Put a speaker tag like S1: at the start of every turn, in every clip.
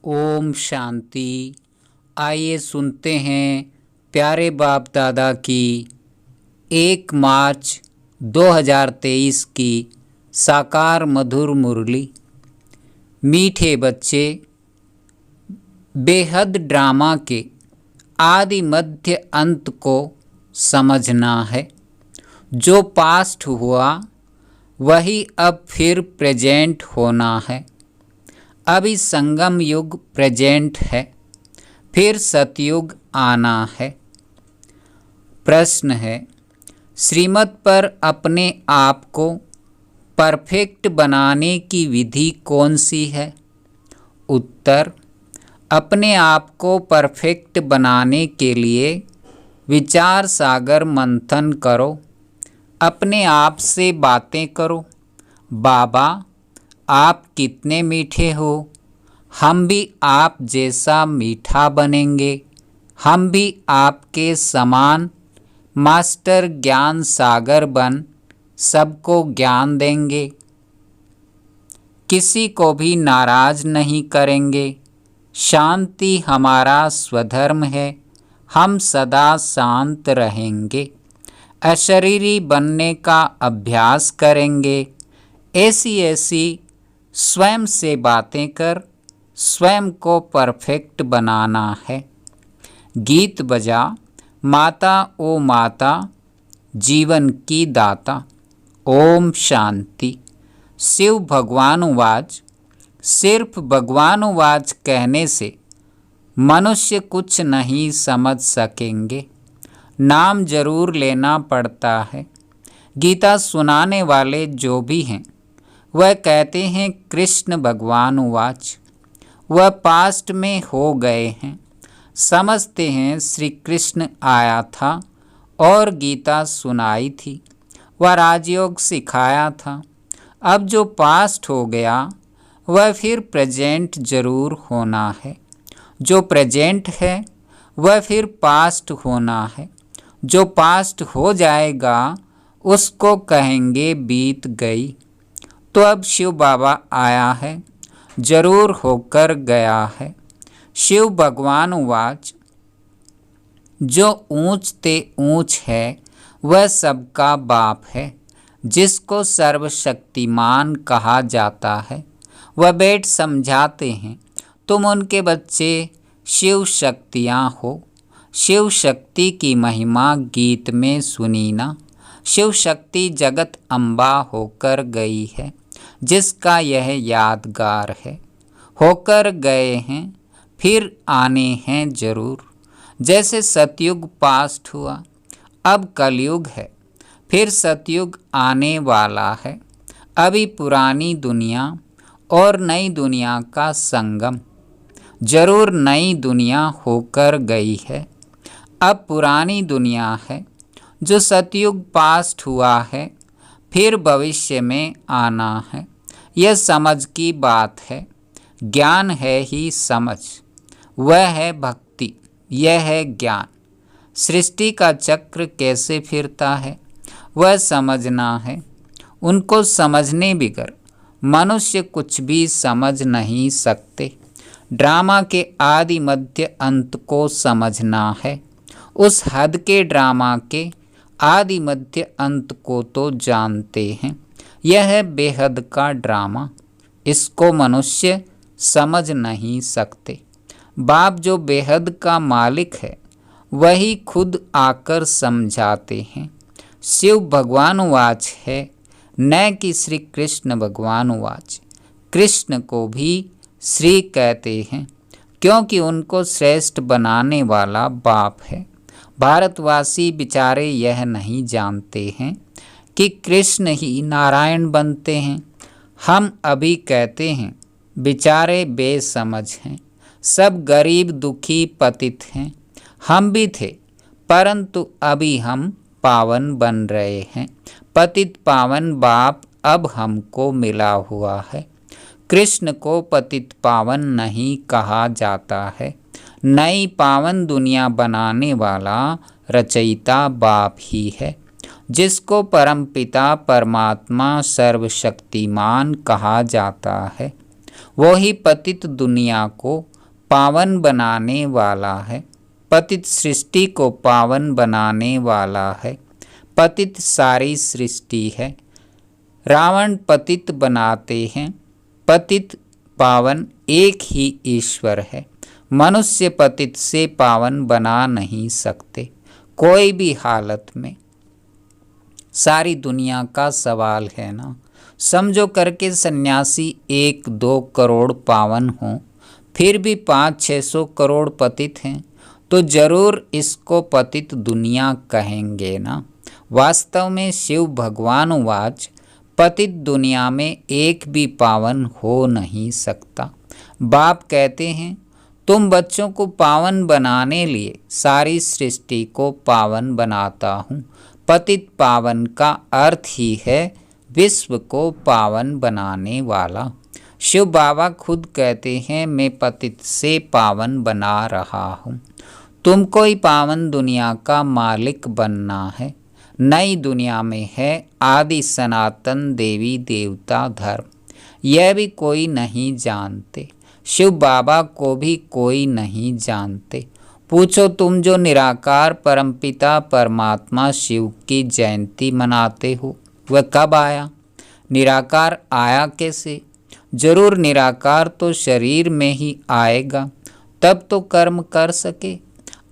S1: ओम शांति। आइए सुनते हैं प्यारे बाप दादा की 1 मार्च 2023 की साकार मधुर मुरली। मीठे बच्चे, बेहद ड्रामा के आदि मध्य अंत को समझना है। जो पास्ट हुआ वही अब फिर प्रेजेंट होना है। अभी संगम युग प्रेजेंट है, फिर सतयुग आना है। प्रश्न है, श्रीमत पर अपने आप को परफेक्ट बनाने की विधि कौन सी है? उत्तर, अपने आप को परफेक्ट बनाने के लिए विचार सागर मंथन करो। अपने आप से बातें करो। बाबा, आप कितने मीठे हो, हम भी आप जैसा मीठा बनेंगे। हम भी आपके समान मास्टर ज्ञान सागर बन सबको ज्ञान देंगे। किसी को भी नाराज नहीं करेंगे। शांति हमारा स्वधर्म है, हम सदा शांत रहेंगे। अशरीरी बनने का अभ्यास करेंगे। ऐसी स्वयं से बातें कर स्वयं को परफेक्ट बनाना है। गीत बजा, माता ओ माता जीवन की दाता। ओम शांति। शिव भगवानुवाच, सिर्फ भगवानुवाच कहने से मनुष्य कुछ नहीं समझ सकेंगे। नाम जरूर लेना पड़ता है। गीता सुनाने वाले जो भी हैं वह कहते हैं कृष्ण भगवान उवाच। वह पास्ट में हो गए हैं। समझते हैं श्री कृष्ण आया था और गीता सुनाई थी, वह राजयोग सिखाया था। अब जो पास्ट हो गया वह फिर प्रेजेंट जरूर होना है। जो प्रेजेंट है वह फिर पास्ट होना है। जो पास्ट हो जाएगा उसको कहेंगे बीत गई। तो अब शिव बाबा आया है, जरूर होकर गया है। शिव भगवान उवाच, जो ऊंच ते ऊंच है वह सबका बाप है। जिसको सर्वशक्तिमान कहा जाता है वह बैठ समझाते हैं, तुम उनके बच्चे शिव शक्तियाँ हो। शिव शक्ति की महिमा गीत में सुनी ना। शिव शक्ति जगत अम्बा होकर गई है, जिसका यह यादगार है। होकर गए हैं, फिर आने हैं जरूर। जैसे सतयुग पास्ट हुआ, अब कलयुग है, फिर सतयुग आने वाला है। अभी पुरानी दुनिया और नई दुनिया का संगम। जरूर नई दुनिया होकर गई है, अब पुरानी दुनिया है। जो सतयुग पास्ट हुआ है, फिर भविष्य में आना है। यह समझ की बात है। ज्ञान है ही समझ, वह है भक्ति, यह है ज्ञान। सृष्टि का चक्र कैसे फिरता है वह समझना है। उनको समझने बिगर मनुष्य कुछ भी समझ नहीं सकते। ड्रामा के आदि मध्य अंत को समझना है। उस हद के ड्रामा के आदि मध्य अंत को तो जानते हैं। यह है बेहद का ड्रामा, इसको मनुष्य समझ नहीं सकते। बाप जो बेहद का मालिक है वही खुद आकर समझाते हैं। शिव भगवान वाच है, न कि श्री कृष्ण भगवान वाच। कृष्ण को भी श्री कहते हैं क्योंकि उनको श्रेष्ठ बनाने वाला बाप है। भारतवासी बेचारे यह नहीं जानते हैं कि कृष्ण ही नारायण बनते हैं। हम अभी कहते हैं बेचारे बेसमझ हैं, सब गरीब दुखी पतित हैं। हम भी थे, परंतु अभी हम पावन बन रहे हैं। पतित पावन बाप अब हमको मिला हुआ है। कृष्ण को पतित पावन नहीं कहा जाता है। नई पावन दुनिया बनाने वाला रचयिता बाप ही है, जिसको परमपिता परमात्मा सर्वशक्तिमान कहा जाता है। वही पतित दुनिया को पावन बनाने वाला है। पतित सृष्टि को पावन बनाने वाला है। पतित सारी सृष्टि है। रावण पतित बनाते हैं। पतित पावन एक ही ईश्वर है। मनुष्य पतित से पावन बना नहीं सकते कोई भी हालत में। सारी दुनिया का सवाल है ना। समझो करके सन्यासी 1-2 करोड़ पावन हों, फिर भी 500-600 करोड़ पतित हैं, तो जरूर इसको पतित दुनिया कहेंगे ना। वास्तव में शिव भगवान उवाच, पतित दुनिया में एक भी पावन हो नहीं सकता। बाप कहते हैं, तुम बच्चों को पावन बनाने लिए सारी सृष्टि को पावन बनाता हूँ। पतित पावन का अर्थ ही है विश्व को पावन बनाने वाला। शिव बाबा खुद कहते हैं, मैं पतित से पावन बना रहा हूँ। तुमको ही पावन दुनिया का मालिक बनना है। नई दुनिया में है आदि सनातन देवी देवता धर्म, यह भी कोई नहीं जानते। शिव बाबा को भी कोई नहीं जानते। पूछो तुम जो निराकार परमपिता परमात्मा शिव की जयंती मनाते हो, वह कब आया? निराकार आया कैसे? जरूर निराकार तो शरीर में ही आएगा, तब तो कर्म कर सके।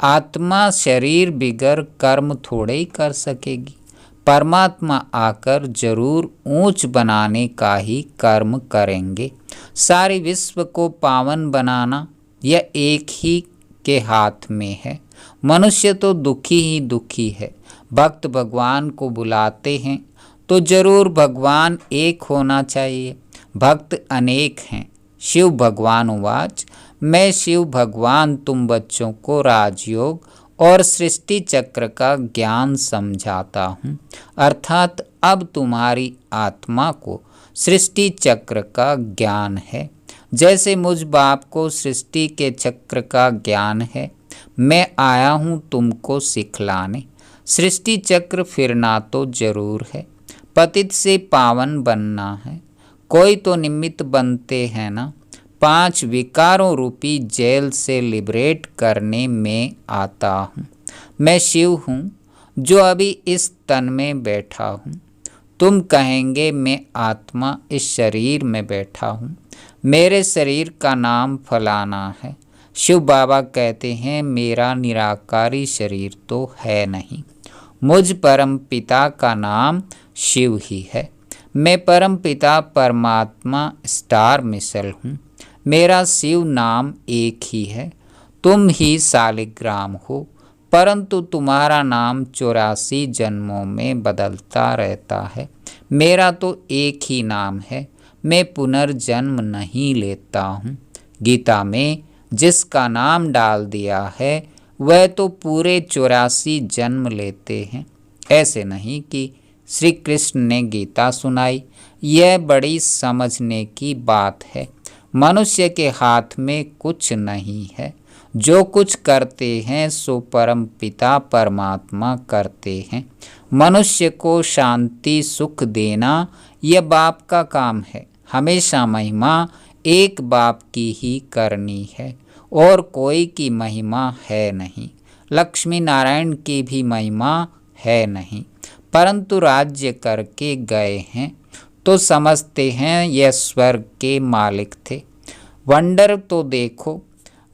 S1: आत्मा शरीर बिगर कर्म थोड़े ही कर सकेगी। परमात्मा आकर जरूर ऊंच बनाने का ही कर्म करेंगे। सारे विश्व को पावन बनाना यह एक ही के हाथ में है। मनुष्य तो दुखी ही दुखी है। भक्त भगवान को बुलाते हैं तो जरूर भगवान एक होना चाहिए। भक्त अनेक हैं। शिव भगवान उवाच, मैं शिव भगवान तुम बच्चों को राजयोग और सृष्टि चक्र का ज्ञान समझाता हूँ। अर्थात अब तुम्हारी आत्मा को सृष्टि चक्र का ज्ञान है। जैसे मुझ बाप को सृष्टि के चक्र का ज्ञान है, मैं आया हूँ तुमको सिखलाने। सृष्टि चक्र फिरना तो जरूर है। पतित से पावन बनना है। कोई तो निमित्त बनते हैं ना। 5 विकारों रूपी जेल से लिबरेट करने में आता हूँ। मैं शिव हूँ जो अभी इस तन में बैठा हूँ। तुम कहेंगे मैं आत्मा इस शरीर में बैठा हूँ। मेरे शरीर का नाम फलाना है। शिव बाबा कहते हैं, मेरा निराकारी शरीर तो है नहीं। मुझ परम पिता का नाम शिव ही है। मैं परम पिता परमात्मा स्टार मिसल हूँ। मेरा शिव नाम एक ही है। तुम ही शालिग्राम हो, परंतु तुम्हारा नाम 84 जन्मों में बदलता रहता है। मेरा तो एक ही नाम है। मैं पुनर्जन्म नहीं लेता हूँ। गीता में जिसका नाम डाल दिया है वह तो पूरे 84 जन्म लेते हैं। ऐसे नहीं कि श्री कृष्ण ने गीता सुनाई। यह बड़ी समझने की बात है। मनुष्य के हाथ में कुछ नहीं है। जो कुछ करते हैं सो परम पिता परमात्मा करते हैं। मनुष्य को शांति सुख देना यह बाप का काम है। हमेशा महिमा एक बाप की ही करनी है और कोई की महिमा है नहीं। लक्ष्मी नारायण की भी महिमा है नहीं, परंतु राज्य करके गए हैं तो समझते हैं यह स्वर्ग के मालिक थे। वंडर तो देखो,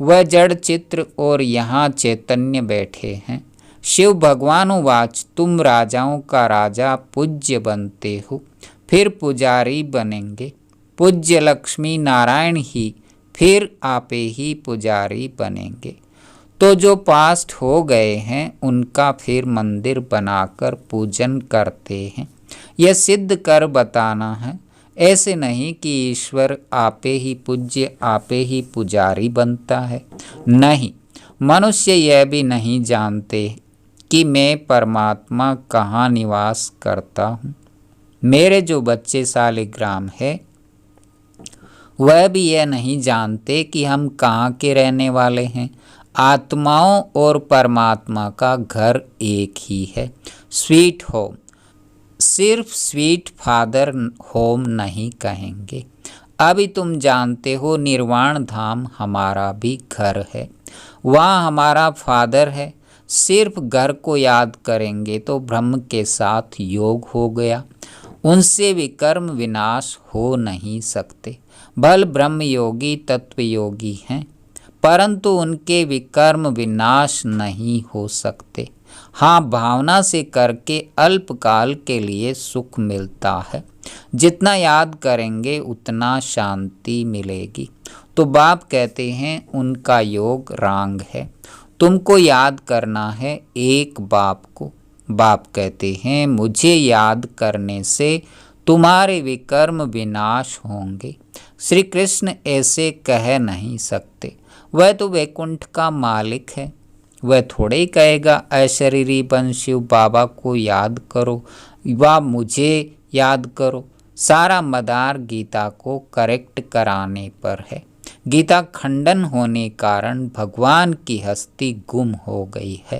S1: वह जड़ चित्र और यहाँ चैतन्य बैठे हैं। शिव भगवान उवाच, तुम राजाओं का राजा पूज्य बनते हो, फिर पुजारी बनेंगे। पूज्य लक्ष्मी नारायण ही फिर आपे ही पुजारी बनेंगे। तो जो पास्ट हो गए हैं उनका फिर मंदिर बनाकर पूजन करते हैं। यह सिद्ध कर बताना है। ऐसे नहीं कि ईश्वर आपे ही पूज्य आपे ही पुजारी बनता है। नहीं, मनुष्य यह भी नहीं जानते कि मैं परमात्मा कहाँ निवास करता हूँ। मेरे जो बच्चे शालिग्राम है वह भी यह नहीं जानते कि हम कहाँ के रहने वाले हैं। आत्माओं और परमात्मा का घर एक ही है, स्वीट होम। सिर्फ स्वीट फादर होम नहीं कहेंगे। अभी तुम जानते हो निर्वाण धाम हमारा भी घर है, वहाँ हमारा फादर है। सिर्फ घर को याद करेंगे तो ब्रह्म के साथ योग हो गया। उनसे विकर्म विनाश हो नहीं सकते। भल ब्रह्म योगी तत्व योगी हैं, परंतु उनके विकर्म विनाश नहीं हो सकते। हाँ, भावना से करके अल्पकाल के लिए सुख मिलता है। जितना याद करेंगे उतना शांति मिलेगी। तो बाप कहते हैं उनका योग रांग है, तुमको याद करना है एक बाप को। बाप कहते हैं मुझे याद करने से तुम्हारे विकर्म विनाश होंगे। श्री कृष्ण ऐसे कह नहीं सकते, वह तो वैकुंठ का मालिक है। वह थोड़े ही कहेगा अशरीरी बन शिव बाबा को याद करो व मुझे याद करो। सारा मदार गीता को करेक्ट कराने पर है। गीता खंडन होने कारण भगवान की हस्ती गुम हो गई है।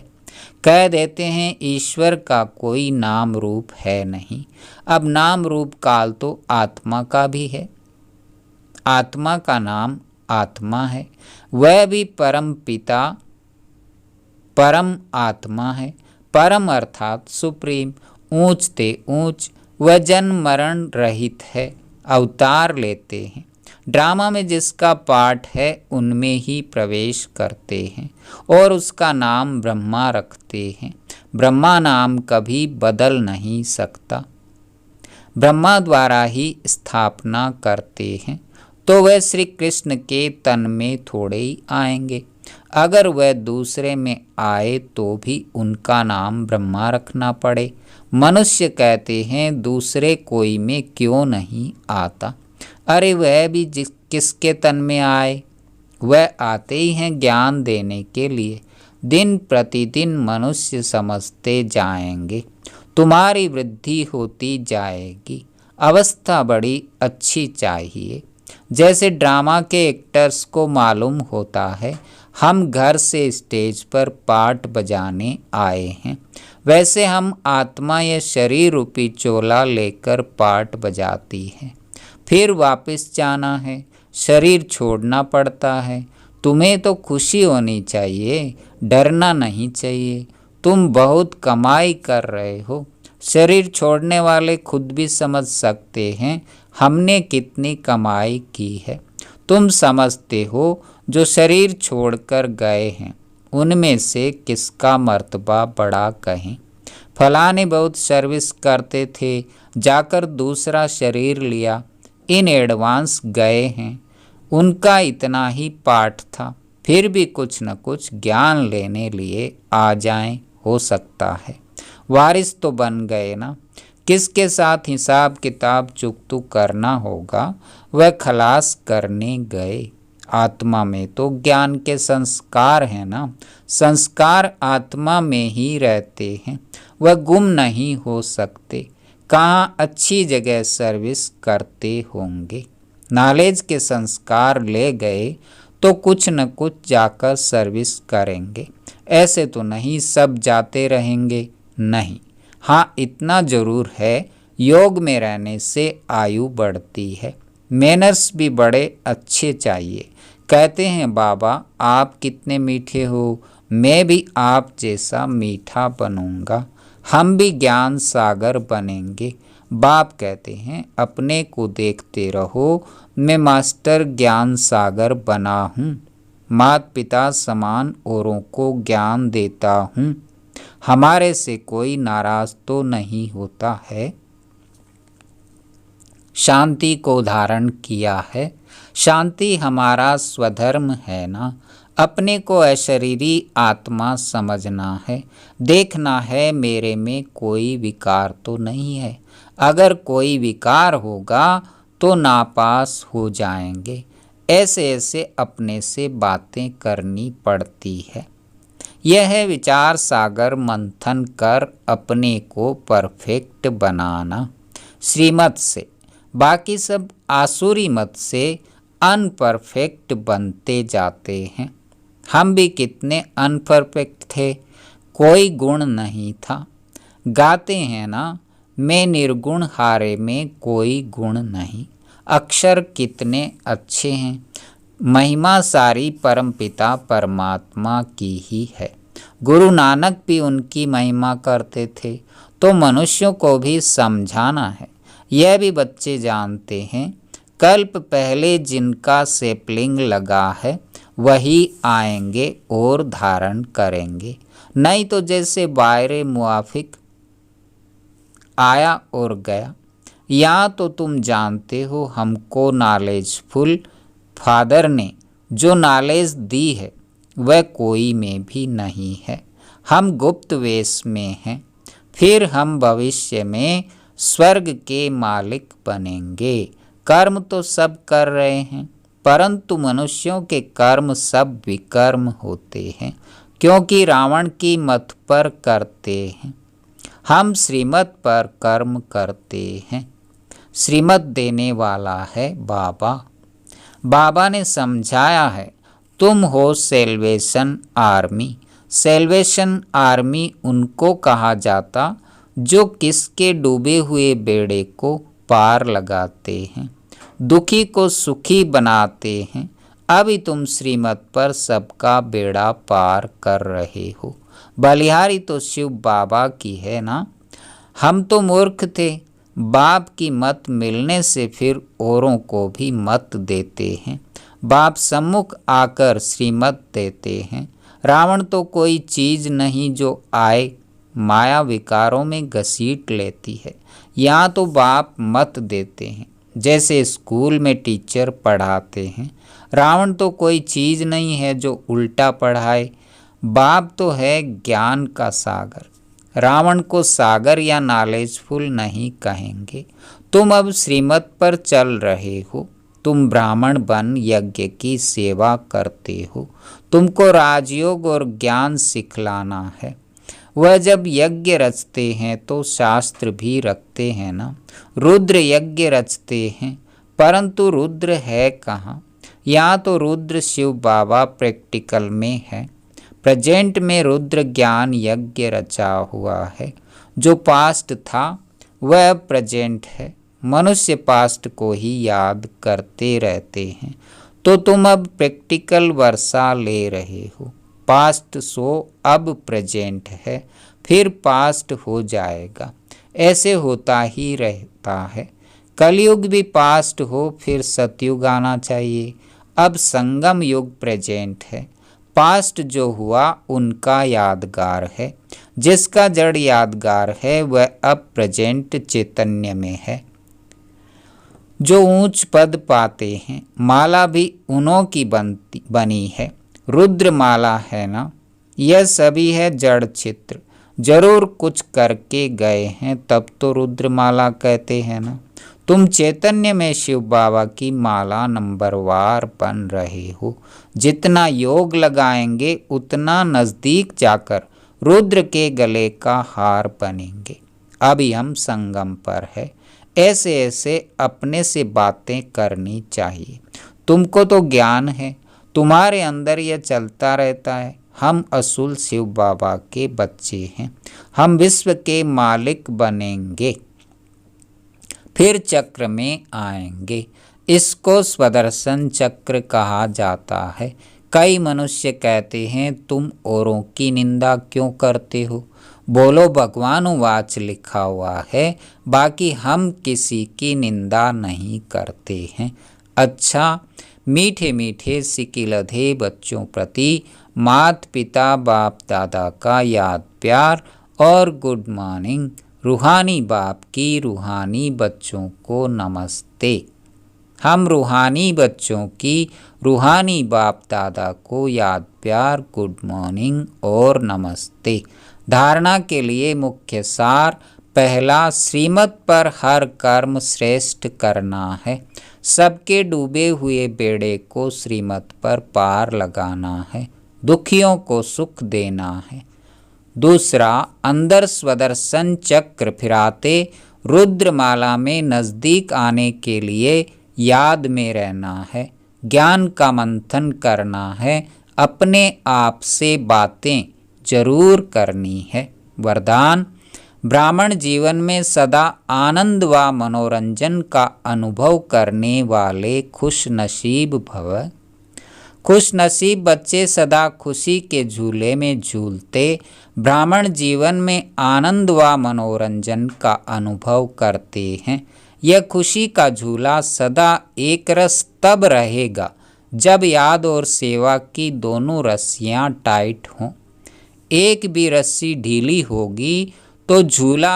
S1: कह देते हैं ईश्वर का कोई नाम रूप है नहीं। अब नाम रूप काल तो आत्मा का भी है। आत्मा का नाम आत्मा है, वह भी परम पिता परम आत्मा है। परम अर्थात सुप्रीम, ऊंच ते ऊंच, वह जन्म मरण रहित है, अवतार लेते हैं। ड्रामा में जिसका पाठ है उनमें ही प्रवेश करते हैं और उसका नाम ब्रह्मा रखते हैं। ब्रह्मा नाम कभी बदल नहीं सकता, ब्रह्मा द्वारा ही स्थापना करते हैं। तो वह श्री कृष्ण के तन में थोड़े ही आएंगे। अगर वह दूसरे में आए तो भी उनका नाम ब्रह्मा रखना पड़े। मनुष्य कहते हैं दूसरे कोई में क्यों नहीं आता। अरे वह भी किसके तन में आए, वह आते ही हैं ज्ञान देने के लिए। दिन प्रतिदिन मनुष्य समझते जाएंगे, तुम्हारी वृद्धि होती जाएगी। अवस्था बड़ी अच्छी चाहिए। जैसे ड्रामा के एक्टर्स को मालूम होता है हम घर से स्टेज पर पार्ट बजाने आए हैं, वैसे हम आत्मा या शरीर रूपी चोला लेकर पार्ट बजाती है। फिर वापस जाना है, शरीर छोड़ना पड़ता है। तुम्हें तो खुशी होनी चाहिए, डरना नहीं चाहिए। तुम बहुत कमाई कर रहे हो। शरीर छोड़ने वाले खुद भी समझ सकते हैं हमने कितनी कमाई की है। तुम समझते हो जो शरीर छोड़कर गए हैं उनमें से किसका मर्तबा बड़ा कहें। फलाने बहुत सर्विस करते थे, जाकर दूसरा शरीर लिया, इन एडवांस गए हैं। उनका इतना ही पाठ था, फिर भी कुछ न कुछ ज्ञान लेने लिए आ जाएं, हो सकता है। वारिस तो बन गए ना। किसके साथ हिसाब किताब चुकतू करना होगा वह खलास करने गए। आत्मा में तो ज्ञान के संस्कार हैं ना। संस्कार आत्मा में ही रहते हैं, वह गुम नहीं हो सकते। कहाँ अच्छी जगह सर्विस करते होंगे। नॉलेज के संस्कार ले गए तो कुछ न कुछ जाकर सर्विस करेंगे। ऐसे तो नहीं सब जाते रहेंगे, नहीं। हाँ, इतना जरूर है योग में रहने से आयु बढ़ती है। मैनर्स भी बड़े अच्छे चाहिए। कहते हैं बाबा आप कितने मीठे हो, मैं भी आप जैसा मीठा बनूंगा, हम भी ज्ञान सागर बनेंगे। बाप कहते हैं अपने को देखते रहो, मैं मास्टर ज्ञान सागर बना हूँ। माता पिता समान औरों को ज्ञान देता हूँ। हमारे से कोई नाराज तो नहीं होता है। शांति को धारण किया है। शांति हमारा स्वधर्म है ना। अपने को अशरीरी आत्मा समझना है। देखना है मेरे में कोई विकार तो नहीं है। अगर कोई विकार होगा तो नापास हो जाएंगे। ऐसे ऐसे अपने से बातें करनी पड़ती है। यह है विचार सागर मंथन कर अपने को परफेक्ट बनाना श्रीमत से। बाकी सब आसुरी मत से अनपरफेक्ट बनते जाते हैं। हम भी कितने अनपरफेक्ट थे, कोई गुण नहीं था। गाते हैं ना मैं निर्गुण हारे में कोई गुण नहीं। अक्षर कितने अच्छे हैं। महिमा सारी परमपिता परमात्मा की ही है। गुरु नानक भी उनकी महिमा करते थे। तो मनुष्यों को भी समझाना है। यह भी बच्चे जानते हैं, कल्प पहले जिनका सेपलिंग लगा है वही आएंगे और धारण करेंगे। नहीं तो जैसे बायरे मुआफिक आया और गया। या तो तुम जानते हो, हमको नॉलेजफुल फादर ने जो नॉलेज दी है वह कोई में भी नहीं है। हम गुप्त वेश में हैं। फिर हम भविष्य में स्वर्ग के मालिक बनेंगे। कर्म तो सब कर रहे हैं, परंतु मनुष्यों के कर्म सब विकर्म होते हैं, क्योंकि रावण की मत पर करते हैं। हम श्रीमत पर कर्म करते हैं। श्रीमत देने वाला है बाबा। बाबा ने समझाया है, तुम हो सेल्वेशन आर्मी। सेल्वेशन आर्मी उनको कहा जाता जो किसके डूबे हुए बेड़े को पार लगाते हैं, दुखी को सुखी बनाते हैं। अभी तुम श्रीमत पर सबका बेड़ा पार कर रहे हो। बलिहारी तो शिव बाबा की है ना। हम तो मूर्ख थे। बाप की मत मिलने से फिर औरों को भी मत देते हैं। बाप सम्मुख आकर श्रीमत देते हैं। रावण तो कोई चीज़ नहीं जो आए माया विकारों में घसीट लेती है। यहाँ तो बाप मत देते हैं, जैसे स्कूल में टीचर पढ़ाते हैं। रावण तो कोई चीज़ नहीं है जो उल्टा पढ़ाए। बाप तो है ज्ञान का सागर। रावण को सागर या नॉलेजफुल नहीं कहेंगे। तुम अब श्रीमत पर चल रहे हो। तुम ब्राह्मण बन यज्ञ की सेवा करते हो। तुमको राजयोग और ज्ञान सिखलाना है। वह जब यज्ञ रचते हैं तो शास्त्र भी रखते हैं ना। रुद्र यज्ञ रचते हैं, परंतु रुद्र है कहाँ। यहाँ तो रुद्र शिव बाबा प्रैक्टिकल में है। प्रेजेंट में रुद्र ज्ञान यज्ञ रचा हुआ है। जो पास्ट था वह प्रेजेंट है। मनुष्य पास्ट को ही याद करते रहते हैं। तो तुम अब प्रैक्टिकल वर्षा ले रहे हो। पास्ट सो अब प्रेजेंट है, फिर पास्ट हो जाएगा। ऐसे होता ही रहता है। कलयुग भी पास्ट हो फिर सतयुग आना चाहिए। अब संगम युग प्रेजेंट है। पास्ट जो हुआ उनका यादगार है। जिसका जड़ यादगार है वह अब प्रेजेंट चैतन्य में है। जो ऊंच पद पाते हैं, माला भी उन्हों की बनी है। रुद्र माला है ना। यह सभी है जड़ चित्र। जरूर कुछ करके गए हैं, तब तो रुद्रमाला कहते हैं ना। तुम चैतन्य में शिव बाबा की माला नंबरवार बन रहे हो। जितना योग लगाएंगे उतना नज़दीक जाकर रुद्र के गले का हार बनेंगे। अभी हम संगम पर है। ऐसे ऐसे अपने से बातें करनी चाहिए। तुमको तो ज्ञान है, तुम्हारे अंदर यह चलता रहता है। हम असूल शिव बाबा के बच्चे हैं। हम विश्व के मालिक बनेंगे, फिर चक्र में आएंगे। इसको स्वदर्शन चक्र कहा जाता है। कई मनुष्य कहते हैं, तुम औरों की निंदा क्यों करते हो? बोलो, भगवानुवाच लिखा हुआ है, बाकी हम किसी की निंदा नहीं करते हैं। अच्छा, मीठे मीठे सिकिलधे बच्चों प्रति माता पिता बाप दादा का याद प्यार और गुड मॉर्निंग। रूहानी बाप की रूहानी बच्चों को नमस्ते। हम रूहानी बच्चों की रूहानी बाप दादा को याद प्यार, गुड मॉर्निंग और नमस्ते। धारणा के लिए मुख्य सार: पहला, श्रीमत पर हर कर्म श्रेष्ठ करना है। सबके डूबे हुए बेड़े को श्रीमत पर पार लगाना है। दुखियों को सुख देना है। दूसरा, अंदर स्वदर्शन चक्र फिराते रुद्रमाला में नज़दीक आने के लिए याद में रहना है। ज्ञान का मंथन करना है। अपने आप से बातें जरूर करनी है। वरदान: ब्राह्मण जीवन में सदा आनंद व मनोरंजन का अनुभव करने वाले खुशनसीब भव। खुशनसीब बच्चे सदा खुशी के झूले में झूलते ब्राह्मण जीवन में आनंद व मनोरंजन का अनुभव करते हैं। यह खुशी का झूला सदा एक रस तब रहेगा जब याद और सेवा की दोनों रस्सियां टाइट हों। एक भी रस्सी ढीली होगी तो झूला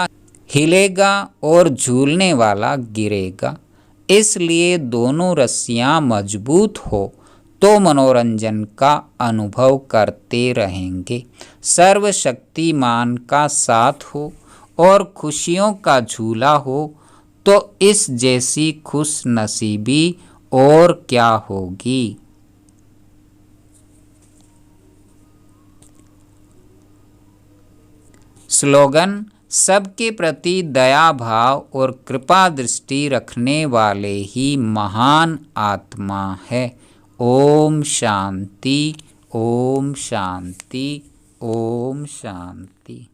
S1: हिलेगा और झूलने वाला गिरेगा। इसलिए दोनों रस्सियां मजबूत हो तो मनोरंजन का अनुभव करते रहेंगे। सर्वशक्तिमान का साथ हो और खुशियों का झूला हो तो इस जैसी खुश नसीबी और क्या होगी। स्लोगन: सबके प्रति दया भाव और कृपा दृष्टि रखने वाले ही महान आत्मा है। ओम शांति, ओम शांति, ओम शांति।